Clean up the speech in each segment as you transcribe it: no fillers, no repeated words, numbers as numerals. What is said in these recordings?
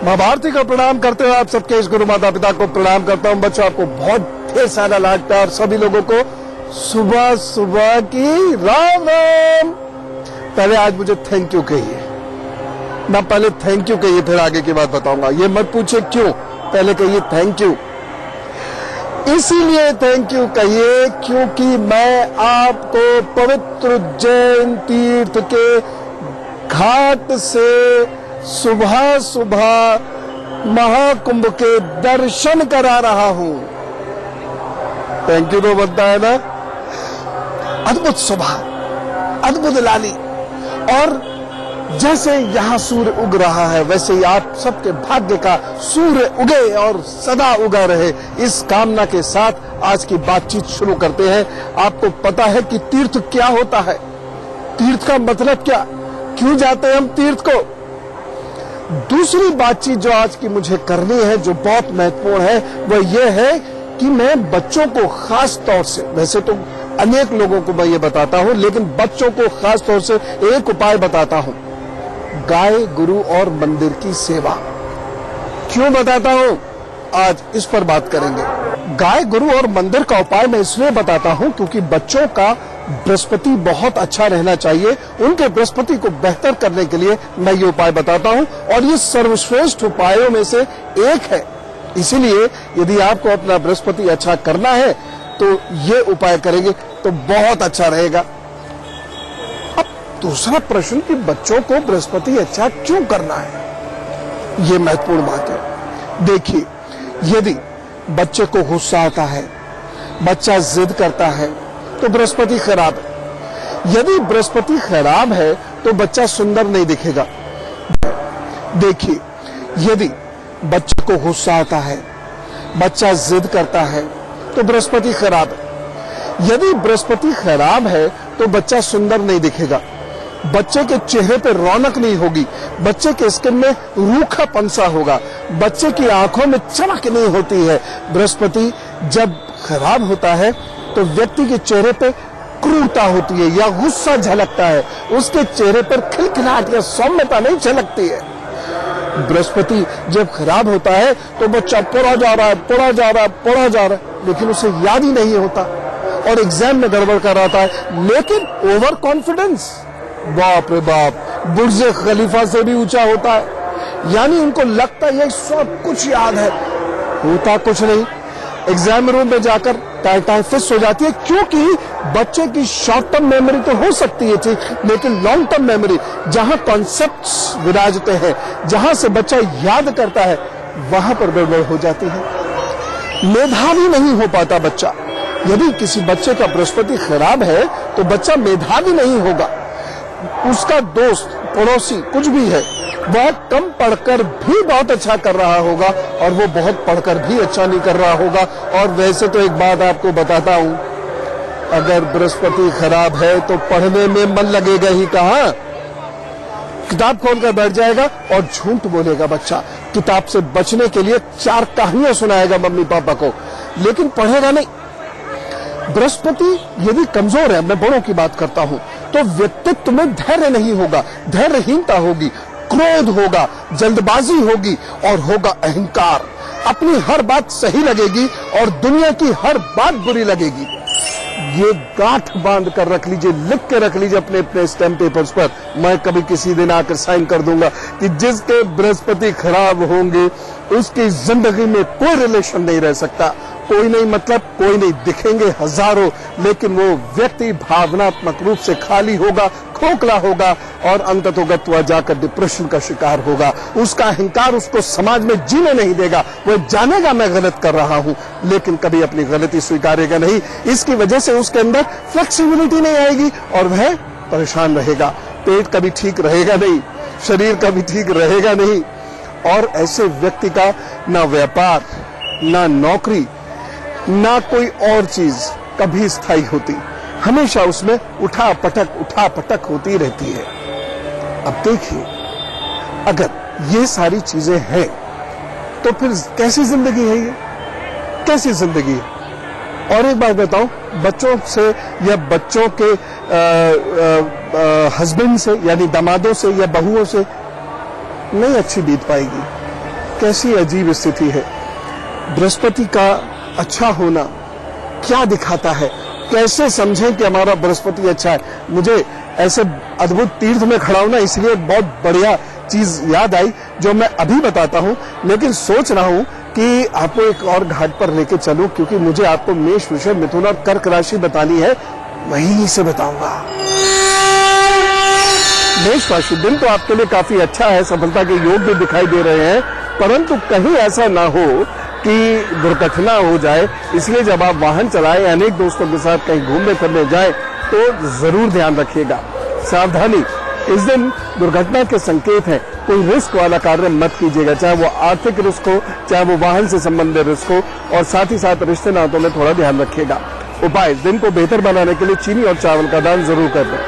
माँ भारती को प्रणाम करते हुए आप सबके इस गुरु माता पिता को प्रणाम करता हूँ। बच्चों, आपको बहुत ढेर सारा लाड प्यार, सभी लोगों को सुबह सुबह की राम राम। पहले आज मुझे थैंक यू कहिए ना, पहले थैंक यू कहिए, फिर आगे की बात बताऊंगा। ये मत पूछे क्यों, पहले कहिए थैंक यू। इसीलिए थैंक यू कहिए क्योंकि मैं आपको पवित्र उज्जैन तीर्थ के घाट से सुबह सुबह महाकुंभ के दर्शन करा रहा हूं। थैंक यू तो बनता है ना। अद्भुत सुबह, अद्भुत लाली, और जैसे यहां सूर्य उग रहा है वैसे ही आप सबके भाग्य का सूर्य उगे और सदा उगा रहे, इस कामना के साथ आज की बातचीत शुरू करते हैं। आपको पता है कि तीर्थ क्या होता है, तीर्थ का मतलब क्या, क्यों जाते हैं हम तीर्थ को। दूसरी बातचीत जो आज की मुझे करनी है, जो बहुत महत्वपूर्ण है, वह यह है कि मैं बच्चों को खास तौर से, वैसे तो अनेक लोगों को मैं ये बताता हूं, लेकिन बच्चों को खास तौर से एक उपाय बताता हूं, गाय गुरु और मंदिर की सेवा। क्यों बताता हूं, आज इस पर बात करेंगे। गाय गुरु और मंदिर का उपाय मैं इसलिए बताता हूं क्योंकि बच्चों का बृहस्पति बहुत अच्छा रहना चाहिए, उनके बृहस्पति को बेहतर करने के लिए मैं ये उपाय बताता हूं, और ये सर्वश्रेष्ठ उपायों में से एक है। इसीलिए यदि आपको अपना बृहस्पति अच्छा करना है तो ये उपाय करेंगे तो बहुत अच्छा रहेगा। अब दूसरा प्रश्न कि बच्चों को बृहस्पति अच्छा क्यों करना है, ये महत्वपूर्ण बात है। देखिए, यदि बच्चे को गुस्सा आता है, बच्चा जिद करता है, तो बृहस्पति खराब है। यदि बृहस्पति खराब है तो बच्चा सुंदर नहीं दिखेगा। देखिए, यदि बच्चे को गुस्सा आता है, बच्चा जिद करता है, तो बृहस्पति खराब है। यदि बृहस्पति खराब है तो बच्चा सुंदर नहीं दिखेगा, बच्चे के चेहरे पे रौनक नहीं होगी, बच्चे के स्किन में रूखापन सा होगा, बच्चे की आंखों में चमक नहीं होती है। बृहस्पति जब खराब होता है तो व्यक्ति के चेहरे पे क्रूरता होती है या गुस्सा झलकता है, उसके चेहरे पर खिलखिलाहट या सौम्यता नहीं झलकती है। बृहस्पति जब खराब होता है तो बच्चा पढ़ा जा रहा है, पढ़ा जा रहा है, पढ़ा जा रहा है, लेकिन उसे याद ही नहीं होता और एग्जाम में गड़बड़ कर रहा है। लेकिन ओवर कॉन्फिडेंस, बाप रे बाप, बुर्ज खलीफा से भी ऊंचा होता है, यानी उनको लगता है सब कुछ याद है, होता कुछ नहीं। एग्जाम रूम में जाकर टाई फिस हो जाती है, क्योंकि बच्चे की शॉर्ट टर्म मेमोरी तो हो सकती है ठीक, लेकिन लॉन्ग टर्म मेमोरी, जहां कॉन्सेप्ट्स विराजते हैं, जहां से बच्चा याद करता है, वहां पर गड़बड़ हो जाती है, मेधावी नहीं हो पाता बच्चा। यदि किसी बच्चे का बृहस्पति खराब है तो बच्चा मेधावी नहीं होगा, उसका दोस्त पड़ोसी कुछ भी है वह कम पढ़कर भी बहुत अच्छा कर रहा होगा और वो बहुत पढ़कर भी अच्छा नहीं कर रहा होगा। और वैसे तो एक बात आपको बताता हूं, अगर बृहस्पति खराब है तो पढ़ने में मन लगेगा ही कहां, किताब खोलकर बैठ जाएगा और झूठ बोलेगा बच्चा, किताब से बचने के लिए 4 कहानियां सुनाएगा मम्मी पापा को, लेकिन पढ़ेगा नहीं। बृहस्पति यदि कमजोर है, मैं बड़ों की बात करता हूं, तो व्यक्तित्व में धैर्य नहीं होगा, धैर्यहीनता होगी, क्रोध होगा, जल्दबाजी होगी और होगा अहंकार। अपनी हर बात सही लगेगी और दुनिया की हर बात बुरी लगेगी। ये गांठ बांध कर रख लीजिए, लिख के रख लीजिए अपने अपने स्टैम्प पेपर्स पर। मैं कभी किसी दिन आकर साइन कर दूंगा कि जिसके बृहस्पति खराब होंगे उसकी जिंदगी में कोई रिलेशन नहीं रह सकता। कोई नहीं मतलब कोई नहीं, दिखेंगे हजारों, लेकिन वो व्यक्ति भावनात्मक रूप से खाली होगा, खोखला होगा और अंततोगत वह जाकर डिप्रेशन का शिकार होगा। उसका अहंकार उसको समाज में जीने नहीं देगा। वह जानेगा मैं गलत कर रहा हूं, लेकिन कभी अपनी गलती स्वीकारेगा नहीं। इसकी वजह से उसके अंदर फ्लेक्सिबिलिटी नहीं आएगी और वह परेशान रहेगा। पेट कभी ठीक रहेगा नहीं, शरीर कभी ठीक रहेगा नहीं, और ऐसे व्यक्ति का ना व्यापार, ना नौकरी, ना कोई और चीज कभी स्थायी होती, हमेशा उसमें उठा पटक होती रहती है। अब देखिए, अगर ये सारी चीजें हैं तो फिर कैसी जिंदगी है ये, कैसी जिंदगी है। और एक बात बताऊं, बच्चों से या बच्चों के हस्बैंड से यानी दामादों से या बहुओं से नहीं अच्छी बीत पाएगी। कैसी अजीब स्थिति है। बृहस्पति का अच्छा होना क्या दिखाता है, कैसे समझें कि हमारा बृहस्पति अच्छा है। मुझे ऐसे अद्भुत तीर्थ में खड़ा हूं ना, इसलिए बहुत बढ़िया चीज याद आई जो मैं अभी बताता हूं, लेकिन सोच रहा हूं कि आपको एक और घाट पर लेके चलूं, क्योंकि मुझे आपको मेष, वृषभ, मिथुन और कर्क राशि बतानी है, वहीं से बताऊंगा। मेष राशि, दिन तो आपके लिए काफी अच्छा है, सफलता के योग भी दिखाई दे रहे हैं, परंतु कहीं ऐसा ना हो कि दुर्घटना हो जाए, इसलिए जब आप वाहन चलाएं, अनेक दोस्तों के साथ कहीं घूमने फिरने जाएं, तो जरूर ध्यान रखिएगा। सावधानी, इस दिन दुर्घटना के संकेत हैं, कोई रिस्क वाला कार्य मत कीजिएगा, चाहे वो आर्थिक रिस्क हो, चाहे वो वाहन से संबंधित रिस्क हो, और साथ ही साथ रिश्ते नातों में थोड़ा ध्यान रखिएगा। उपाय, दिन को बेहतर बनाने के लिए चीनी और चावल का दान जरूर कर दें।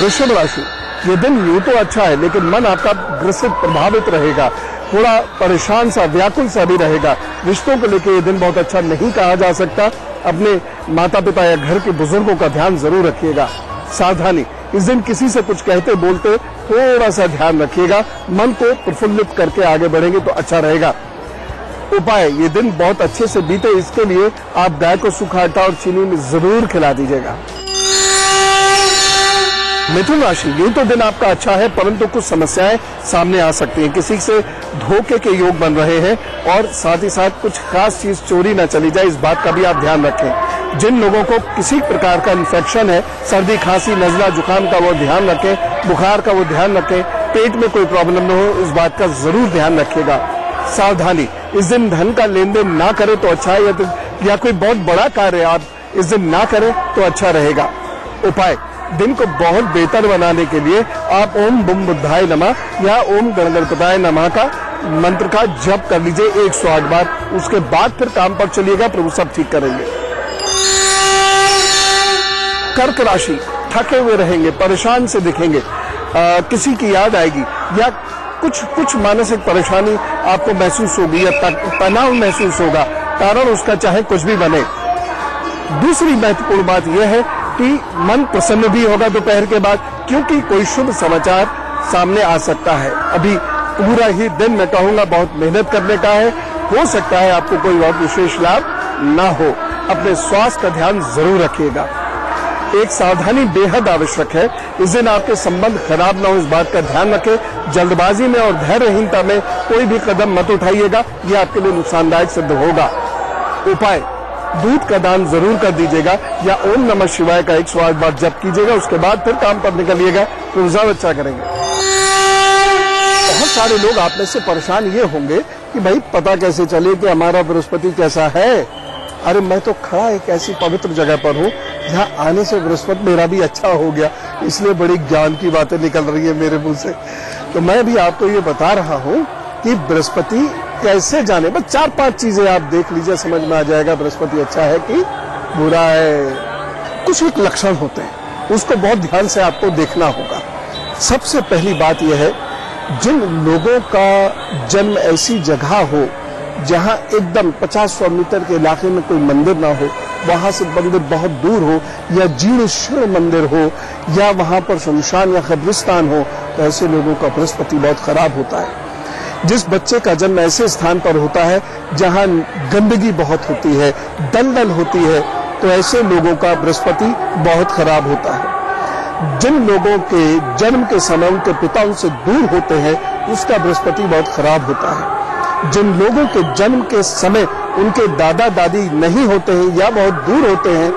वृषभ राशि, ये दिन यूं तो अच्छा है, लेकिन मन आपका ग्रसित, प्रभावित रहेगा, थोड़ा परेशान सा, व्याकुल सा भी रहेगा। रिश्तों को लेकर ये दिन बहुत अच्छा नहीं कहा जा सकता। अपने माता पिता या घर के बुजुर्गों का ध्यान जरूर रखिएगा। सावधानी, इस दिन किसी से कुछ कहते बोलते थोड़ा सा ध्यान रखिएगा, मन को प्रफुल्लित करके आगे बढ़ेंगे तो अच्छा रहेगा। उपाय, ये दिन बहुत अच्छे से बीते, इसके लिए आप गाय को सूखा आटा और चीनी में जरूर खिला दीजिएगा। मिथुन राशि, यूं तो दिन आपका अच्छा है, परंतु कुछ समस्याएं सामने आ सकती हैं। किसी से धोखे के योग बन रहे हैं, और साथ ही साथ कुछ खास चीज चोरी ना चली जाए, इस बात का भी आप ध्यान रखें। जिन लोगों को किसी प्रकार का इन्फेक्शन है, सर्दी, खांसी, नजला, जुकाम का, वो ध्यान रखें, बुखार का वो ध्यान रखें, पेट में कोई प्रॉब्लम न हो, इस बात का जरूर ध्यान रखिएगा। सावधानी, इस दिन धन का लेन देन ना करें तो अच्छा है, या कोई बहुत बड़ा कार्य आप इस दिन ना करें तो अच्छा रहेगा। उपाय, दिन को बहुत बेहतर बनाने के लिए आप ओम बुम बुद्धाय नमः या ओम गणगणपताय नमः का मंत्र का जप कर लीजिए 108 बार। उसके बाद फिर काम पर चलिएगा, प्रभु सब ठीक करेंगे। कर्क राशि, थके हुए रहेंगे, परेशान से दिखेंगे, किसी की याद आएगी, या कुछ मानसिक परेशानी आपको महसूस होगी, या तनाव महसूस होगा, कारण उसका चाहे कुछ भी बने। दूसरी महत्वपूर्ण बात यह है कि मन प्रसन्न भी होगा दोपहर के बाद, क्योंकि कोई शुभ समाचार सामने आ सकता है। अभी पूरा ही दिन मैं कहूंगा बहुत मेहनत करने का है, हो सकता है आपको कोई और विशेष लाभ ना हो। अपने स्वास्थ्य का ध्यान जरूर रखिएगा। एक सावधानी बेहद आवश्यक है, इस दिन आपके संबंध खराब ना हो, इस बात का ध्यान रखें। जल्दबाजी में और धैर्यहीनता में कोई भी कदम मत उठाइएगा, यह आपके लिए नुकसानदायक सिद्ध होगा। उपाय, दूध का दान जरूर कर दीजिएगा, या ओम नमः शिवाय का 108 बार जप कीजिएगा, उसके बाद फिर काम पर निकलिएगा, तो रिजल्ट अच्छा करेंगे। बहुत सारे लोग आप में से परेशान ये होंगे कि भाई पता कैसे चले कि हमारा बृहस्पति कैसा है। अरे मैं तो खड़ा एक ऐसी पवित्र जगह पर हूँ जहाँ आने से बृहस्पति मेरा भी अच्छा हो गया, इसलिए बड़ी ज्ञान की बातें निकल रही है मेरे मुंह से। तो मैं भी आपको ये बता रहा हूँ कि बृहस्पति कैसे जाने, बस 4-5 चीजें आप देख लीजिए, समझ में आ जाएगा बृहस्पति अच्छा है कि बुरा है। कुछ एक लक्षण होते हैं, उसको बहुत ध्यान से आपको देखना होगा। सबसे पहली बात यह है, जिन लोगों का जन्म ऐसी जगह हो जहां एकदम 50-100 मीटर के इलाके में कोई मंदिर ना हो, वहां से मंदिर बहुत दूर हो, या जीर्ण शीर्ण मंदिर हो, या वहां पर शमशान या कब्रिस्तान हो, तो ऐसे लोगों का बृहस्पति बहुत खराब होता है। जिस बच्चे का जन्म ऐसे स्थान पर होता है जहां गंदगी बहुत होती है, दलदल होती है, तो ऐसे लोगों का बृहस्पति बहुत खराब होता है। जिन लोगों के जन्म के समय उनके पिता उनसे दूर होते हैं, उसका बृहस्पति बहुत खराब होता है। जिन लोगों के जन्म के समय उनके दादा दादी नहीं होते हैं या बहुत दूर होते हैं,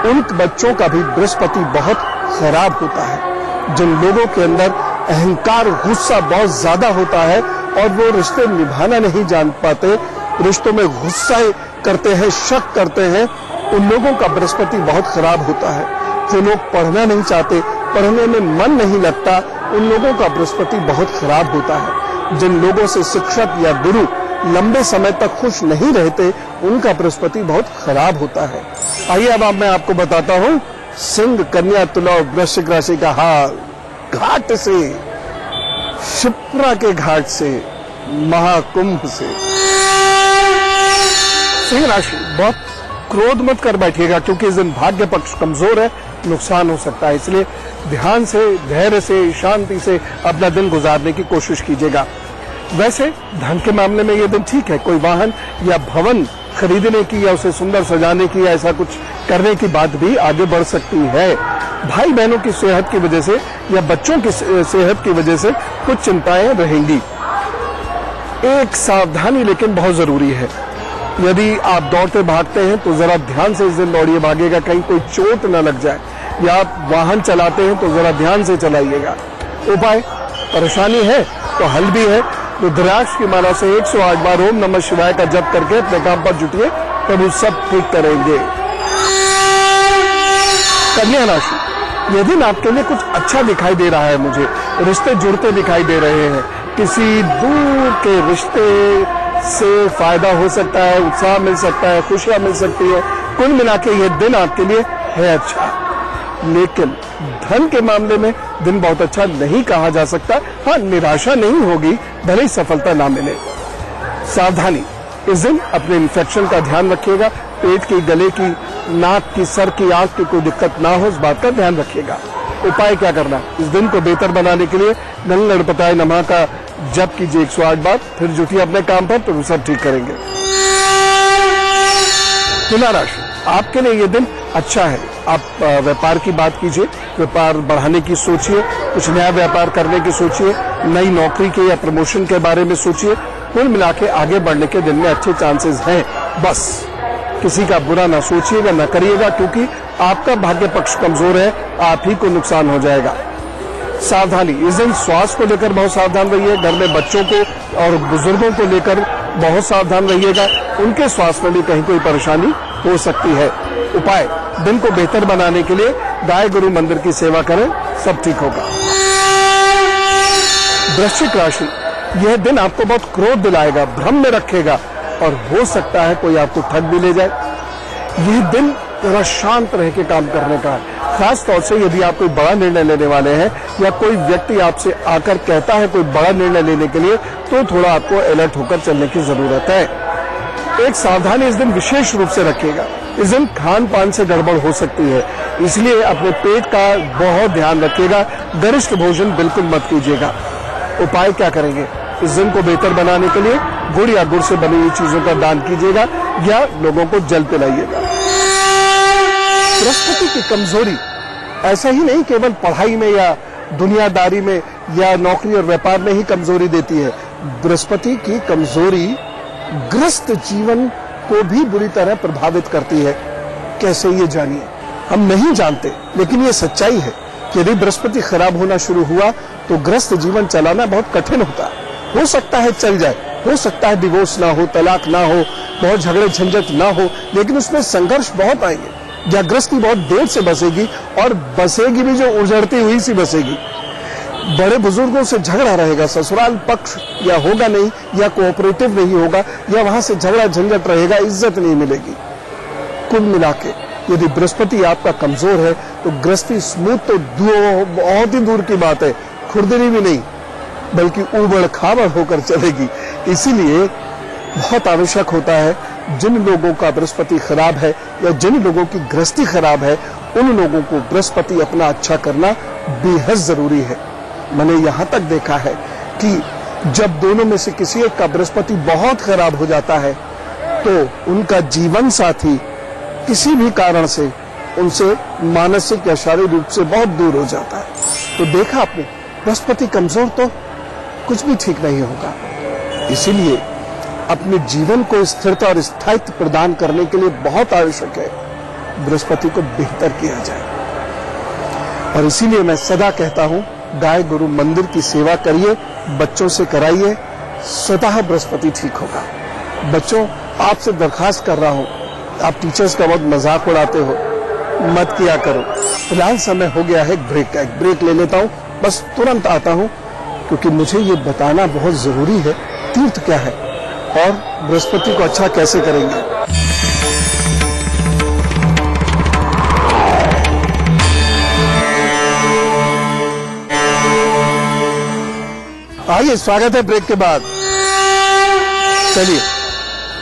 उन बच्चों का भी बृहस्पति बहुत खराब होता है। जिन लोगों के अंदर अहंकार, गुस्सा बहुत ज्यादा होता है और वो रिश्ते निभाना नहीं जान पाते, रिश्तों में गुस्सा करते हैं, शक करते हैं, उन लोगों का बृहस्पति बहुत खराब होता है। जो लोग पढ़ना नहीं चाहते, पढ़ने में मन नहीं लगता, उन लोगों का बृहस्पति बहुत खराब होता है। जिन लोगों से शिक्षक या गुरु लंबे समय तक खुश नहीं रहते, उनका बृहस्पति बहुत खराब होता है। आइए अब मैं आपको बताता हूँ सिंह, कन्या, तुला और वृश्चिक राशि का हाल। घाट से, शिप्रा के घाट से, महाकुंभ से। सिंह राशि, बहुत क्रोध मत कर बैठिएगा, क्योंकि इस दिन भाग्य पक्ष कमजोर है, नुकसान हो सकता है। इसलिए ध्यान से, धैर्य से, शांति से अपना दिन गुजारने की कोशिश कीजिएगा। वैसे धन के मामले में ये दिन ठीक है। कोई वाहन या भवन खरीदने की या उसे सुंदर सजाने की या ऐसा कुछ करने की बात भी आगे बढ़ सकती है। भाई बहनों की सेहत की वजह से या बच्चों की सेहत की वजह से कुछ चिंताएं रहेंगी। एक सावधानी लेकिन बहुत जरूरी है। यदि आप दौड़ते भागते हैं तो जरा ध्यान से इस दिन दौड़िए भागिएगा, कहीं कोई चोट न लग जाए। या आप वाहन चलाते हैं तो जरा ध्यान से चलाइएगा। उपाय, परेशानी है तो हल भी है। रुद्राक्ष की माला से 108 बार ओम नमः शिवाय का जप करके अपने काम पर जुटिए, प्रभु सब ठीक करेंगे। कन्या राशि, यह दिन आपके लिए कुछ अच्छा दिखाई दे रहा है। मुझे रिश्ते जुड़ते दिखाई दे रहे हैं। किसी दूर के रिश्ते से फायदा हो सकता है, उत्साह मिल सकता है, खुशियां मिल सकती है। कुल मिला के यह दिन आपके लिए है अच्छा। लेकिन धन के मामले में दिन बहुत अच्छा नहीं कहा जा सकता। हाँ, निराशा नहीं होगी भले ही सफलता ना मिले। सावधानी, इस दिन अपने इन्फेक्शन का ध्यान रखिएगा। पेट की, गले की, नाक की, सर की, आंख की कोई दिक्कत ना हो, इस बात का ध्यान रखिएगा। उपाय क्या करना, इस दिन को बेहतर बनाने के लिए गण गणपताय नमः का जप कीजिए 108 बार, फिर जुटिए अपने काम पर, तो सब ठीक करेंगे। तुला राशि, आपके लिए यह दिन अच्छा है। आप व्यापार की बात कीजिए, व्यापार बढ़ाने की सोचिए, कुछ नया व्यापार करने की सोचिए, नई नौकरी के या प्रमोशन के बारे में सोचिए। कुल मिला के आगे बढ़ने के दिन में अच्छे चांसेस हैं। बस किसी का बुरा ना सोचिएगा, ना करिएगा, क्योंकि आपका भाग्य पक्ष कमजोर है, आप ही को नुकसान हो जाएगा। सावधानी, इस दिन स्वास्थ्य को लेकर बहुत सावधान रहिए। घर में बच्चों को और बुजुर्गों को लेकर बहुत सावधान रहिएगा, उनके स्वास्थ्य में भी कहीं कोई परेशानी हो सकती है। उपाय, दिन को बेहतर बनाने के लिए गाय गुरु मंदिर की सेवा करें, सब ठीक होगा। वृश्चिक राशि, यह दिन आपको बहुत क्रोध दिलाएगा, भ्रम में रखेगा और हो सकता है कोई आपको ठग भी ले जाए। यह दिन थोड़ा शांत रह के काम करने का है। खास तौर से यदि आप कोई बड़ा निर्णय लेने वाले हैं या कोई व्यक्ति आपसे आकर कहता है कोई बड़ा निर्णय लेने के लिए, तो थोड़ा आपको अलर्ट होकर चलने की जरूरत है। एक सावधानी इस दिन विशेष रूप से रखिएगा। इस दिन खान पान से गड़बड़ हो सकती है, इसलिए अपने पेट का बहुत ध्यान रखिएगा। गरिष्ठ भोजन बिल्कुल मत कीजिएगा। उपाय क्या करेंगे, इस दिन को बेहतर बनाने के लिए गुड़ या गुड़ से बनी हुई चीजों का दान कीजिएगा या लोगों को जल पिलाइएगा। बृहस्पति की कमजोरी ऐसा ही नहीं केवल पढ़ाई में या दुनियादारी में या नौकरी और व्यापार में ही कमजोरी देती है। बृहस्पति की कमजोरी ग्रस्त जीवन को भी बुरी तरह प्रभावित करती है। कैसे, ये जानिए। हम नहीं जानते, लेकिन ये सच्चाई है कि यदि बृहस्पति खराब होना शुरू हुआ तो ग्रस्त जीवन चलाना बहुत कठिन होता है। हो सकता है चल जाए, हो सकता है डिवोर्स ना हो, तलाक ना हो, बहुत झगड़े झंझट ना हो, लेकिन उसमें संघर्ष बहुत आएंगे। या गृहस्थी बहुत देर से बसेगी और बसेगी भी जो उजड़ती हुई सी बसेगी। बड़े बुजुर्गों से झगड़ा रहेगा, ससुराल पक्ष या होगा नहीं या कोऑपरेटिव नहीं होगा या वहां से झगड़ा झंझट रहेगा, इज्जत नहीं मिलेगी। कुल मिला के यदि बृहस्पति आपका कमजोर है तो गृहस्थी स्मूथ तो बहुत ही दूर की बात है, खुरदरी भी नहीं, बल्कि उबड़ खाबड़ होकर चलेगी। इसीलिए बहुत आवश्यक होता है, जिन लोगों का बृहस्पति खराब है या जिन लोगों की गृहस्थी खराब है, उन लोगों को बृहस्पति अपना अच्छा करना बेहद जरूरी है। मैंने यहाँ तक देखा है कि जब दोनों में से किसी एक का बृहस्पति बहुत खराब हो जाता है तो उनका जीवन साथी किसी भी कारण से उनसे मानसिक या शारीरिक रूप से बहुत दूर हो जाता है। तो देखा आपने, बृहस्पति कमजोर तो कुछ भी ठीक नहीं होगा। इसीलिए अपने जीवन को स्थिरता और स्थायित्व प्रदान करने के लिए बहुत आवश्यक है बृहस्पति को बेहतर किया जाए। और इसीलिए मैं सदा कहता हूं, गाय गुरु मंदिर की सेवा करिए, बच्चों से कराइए, स्वतः बृहस्पति ठीक होगा। बच्चों, आपसे दरखास्त कर रहा हूं, आप टीचर्स का बहुत मजाक उड़ाते हो, मत किया करो। फिलहाल समय हो गया है एक ब्रेक का, एक ब्रेक ले लेता हूं, बस तुरंत आता हूं, क्योंकि मुझे ये बताना बहुत जरूरी है तीर्थ क्या है और बृहस्पति को अच्छा कैसे करेंगे। आइए, स्वागत है ब्रेक के बाद। चलिए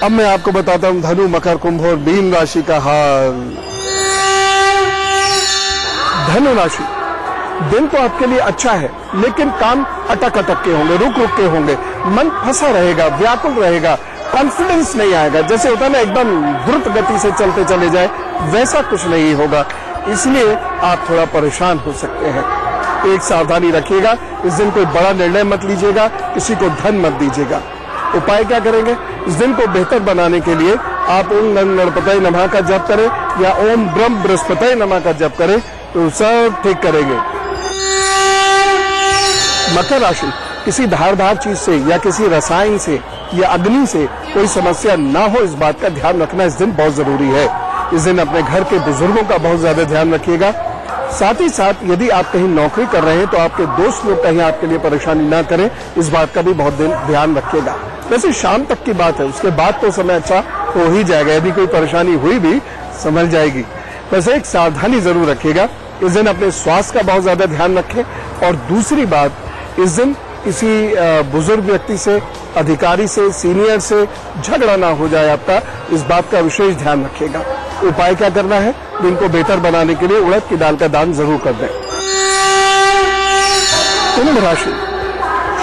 अब मैं आपको बताता हूं धनु, मकर, कुंभ और मीन राशि का हाल। धन राशि, दिन तो आपके लिए अच्छा है, लेकिन काम अटक के होंगे, रुक के होंगे, मन फंसा रहेगा, व्याकुल रहेगा, कॉन्फिडेंस नहीं आएगा। जैसे होता है ना, एकदम द्रुत गति से चलते चले जाए, वैसा कुछ नहीं होगा। इसलिए आप थोड़ा परेशान हो सकते हैं। एक सावधानी रखिएगा, इस दिन कोई बड़ा निर्णय मत लीजिएगा, किसी को धन मत दीजिएगा। उपाय क्या करेंगे? इस दिन को बेहतर बनाने के लिए आप ओम गणपतये नमः का जप करें या ओम ब्रह्म बृहस्पतये नमः का जप करें, तो सब ठीक करेंगे। मकर राशि, किसी धारदार चीज से या किसी रसायन से या अग्नि से कोई समस्या ना हो, इस बात का ध्यान रखना इस दिन बहुत जरूरी है। इस दिन अपने घर के बुजुर्गों का बहुत ज्यादा ध्यान रखिएगा। साथ ही साथ यदि आप कहीं नौकरी कर रहे हैं तो आपके दोस्त लोग कहीं आपके लिए परेशानी ना करें, इस बात का भी बहुत ध्यान रखिएगा। वैसे शाम तक की बात है, उसके बाद तो समय अच्छा हो ही जाएगा। यदि कोई परेशानी हुई भी संभल जाएगी। वैसे एक सावधानी जरूर रखिएगा, इस दिन अपने स्वास्थ्य का बहुत ज्यादा ध्यान रखें। और दूसरी बात, इस दिन किसी बुजुर्ग व्यक्ति से, अधिकारी से, सीनियर से झगड़ा ना हो जाए आपका, इस बात का विशेष ध्यान रखिएगा। उपाय क्या करना है? दिन को बेहतर बनाने के लिए उड़द की दाल का दान जरूर कर दें। कुंभ राशि,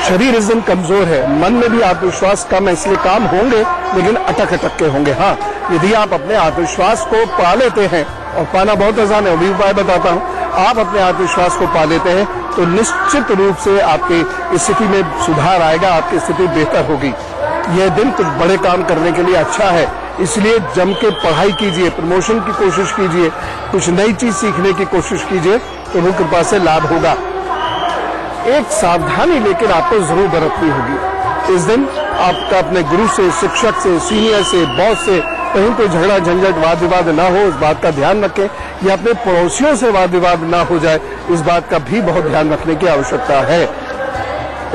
शरीर इस दिन कमजोर है, मन में भी आत्मविश्वास कम है, इसलिए काम होंगे लेकिन अटक के होंगे। हाँ, यदि आप अपने आत्मविश्वास को पा लेते हैं, और पाना बहुत आसान है, अभी उपाय बताता हूँ, आप अपने आत्मविश्वास को पा लेते हैं तो निश्चित रूप से आपकी स्थिति में सुधार आएगा, आपकी स्थिति बेहतर होगी। यह दिन कुछ बड़े काम करने के लिए अच्छा है, इसलिए जम के पढ़ाई कीजिए, प्रमोशन की कोशिश कीजिए, कुछ नई चीज सीखने की कोशिश कीजिए, तो वो कृपा से लाभ होगा। एक सावधानी लेकिन आपको जरूर बरतनी होगी। इस दिन आपका अपने गुरु से, शिक्षक से, सीनियर से, बॉस से कहीं कोई झगड़ा झंझट वाद विवाद ना हो, इस बात का ध्यान रखें। या अपने पड़ोसियों से वाद विवाद ना हो जाए, इस बात का भी बहुत ध्यान रखने की आवश्यकता है।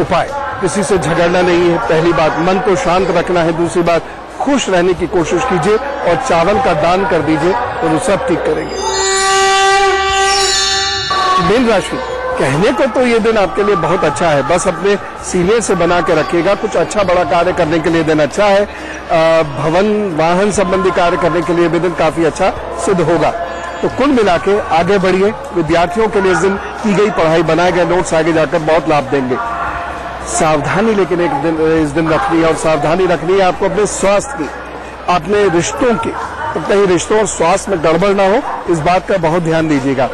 उपाय, किसी से झगड़ना नहीं है, पहली बात। मन को शांत रखना है, दूसरी बात खुश रहने की कोशिश कीजिए और चावल का दान कर दीजिए, तो वो सब ठीक करेंगे। मीन राशि, कहने को तो ये दिन आपके लिए बहुत अच्छा है, बस अपने सीनियर से बना के रखिएगा। कुछ अच्छा बड़ा कार्य करने के लिए दिन अच्छा है। भवन वाहन संबंधी कार्य करने के लिए भी दिन काफी अच्छा सिद्ध होगा। तो कुल मिला के आगे बढ़िए। विद्यार्थियों के लिए इस दिन की गई पढ़ाई, बनाए गए नोट्स आगे जाकर बहुत लाभ देंगे। सावधानी लेकिन एक दिन इस दिन रखनी है, और सावधानी रखनी है आपको अपने स्वास्थ्य की, अपने रिश्तों की, तो कहीं रिश्तों और स्वास्थ्य में गड़बड़ ना हो, इस बात का बहुत ध्यान दीजिएगा।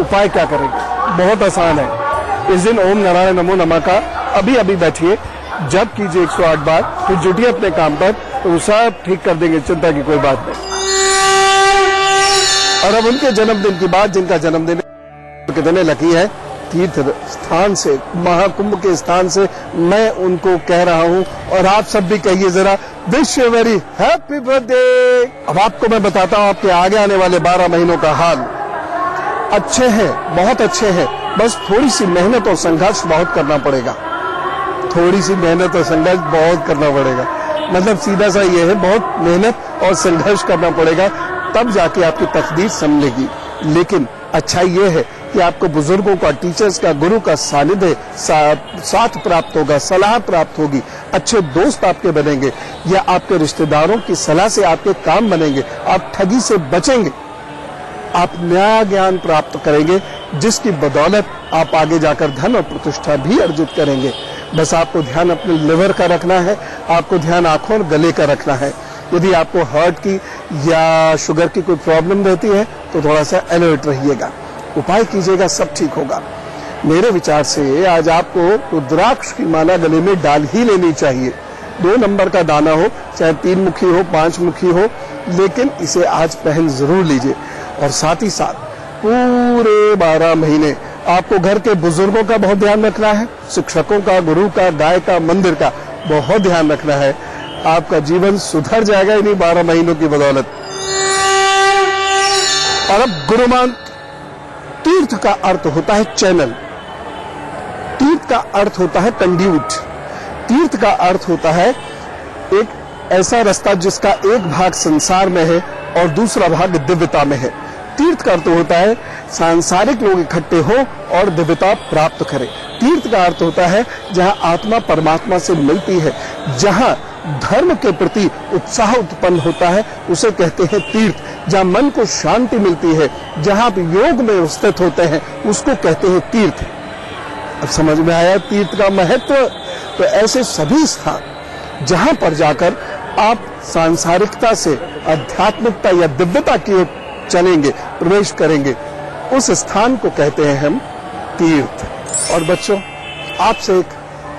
उपाय क्या करेंगे? बहुत आसान है। इस दिन ओम नारायण नमो नमः का अभी बैठिए, जप कीजिए 108 बार, फिर जुटिए अपने काम पर, तो सब ठीक कर देंगे, चिंता की कोई बात नहीं। और अब उनके जन्मदिन की बात, जिनका जन्मदिन कितने लकी है, तीर्थ स्थान से, महाकुंभ के स्थान से मैं उनको कह रहा हूं, और आप सब भी कहिए जरा, wish you very happy birthday. अब आपको मैं बताता हूं आपके आगे आने वाले 12 महीनों का हाल। अच्छे हैं, बहुत अच्छे हैं, बस थोड़ी सी मेहनत और संघर्ष बहुत करना पड़ेगा। थोड़ी सी मेहनत और संघर्ष बहुत करना पड़ेगा, मतलब सीधा सा ये है, बहुत मेहनत और संघर्ष करना पड़ेगा, तब जाके आपकी तकदीर संभलेगी। लेकिन अच्छा ये है कि आपको बुजुर्गों का, टीचर्स का, गुरु का सानिध्य साथ प्राप्त होगा, सलाह प्राप्त होगी, अच्छे दोस्त आपके बनेंगे, या आपके रिश्तेदारों की सलाह से आपके काम बनेंगे, आप ठगी से बचेंगे, आप नया ज्ञान प्राप्त करेंगे, जिसकी बदौलत आप आगे जाकर धन और प्रतिष्ठा भी अर्जित करेंगे। बस आपको ध्यान अपने लिवर का रखना है, आपको ध्यान आंखों और गले का रखना है। यदि आपको हार्ट की या शुगर की कोई प्रॉब्लम रहती है तो थोड़ा सा अलर्ट रहिएगा, उपाय कीजिएगा, सब ठीक होगा। मेरे विचार से आज आपको रुद्राक्ष की माला गले में डाल ही लेनी चाहिए। 2 नंबर का दाना हो, चाहे 3 मुखी हो, 5 मुखी हो, लेकिन इसे आज पहन जरूर लीजिए। और साथ ही साथ पूरे 12 महीने आपको घर के बुजुर्गों का बहुत ध्यान रखना है, शिक्षकों का, गुरु का, गाय का, मंदिर का बहुत ध्यान रखना है। आपका जीवन सुधर जाएगा इन्हीं 12 महीनों की बदौलत। और अब गुरु मंत्र। तीर्थ का अर्थ होता है चैनल, तीर्थ का अर्थ होता है कंड्यूट, तीर्थ का अर्थ होता है एक ऐसा रास्ता जिसका एक भाग संसार में है और दूसरा भाग दिव्यता में है। तीर्थ का अर्थ होता है सांसारिक लोग इकट्ठे हो और दिव्यता प्राप्त करें। तीर्थ का अर्थ होता है जहां आत्मा परमात्मा से मिलती है, जहां धर्म के प्रति उत्साह उत्पन्न होता है, उसे कहते हैं तीर्थ। जहाँ मन को शांति मिलती है, जहाँ आप योग में स्थित होते हैं, उसको कहते हैं तीर्थ। अब समझ में आया तीर्थ का महत्व। तो ऐसे सभी स्थान जहां पर जाकर आप सांसारिकता से आध्यात्मिकता या दिव्यता की ओर चलेंगे, प्रवेश करेंगे, उस स्थान को कहते हैं हम तीर्थ। और बच्चों, आपसे एक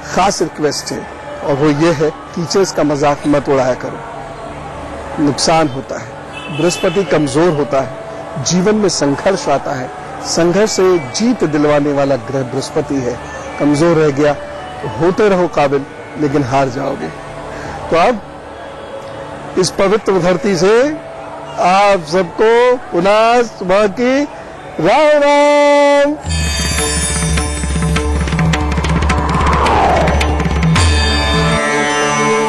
खास रिक्वेस्ट है, और वो ये है, टीचर्स का मजाक मत उड़ाया करो, नुकसान होता है। बृहस्पति कमजोर होता है, जीवन में संघर्ष आता है, संघर्ष से जीत दिलवाने वाला ग्रह बृहस्पति है। कमजोर रह गया तो होते रहो काबिल, लेकिन हार जाओगे। तो अब इस पवित्र धरती से आप सबको पुनः सुबह की राम राम।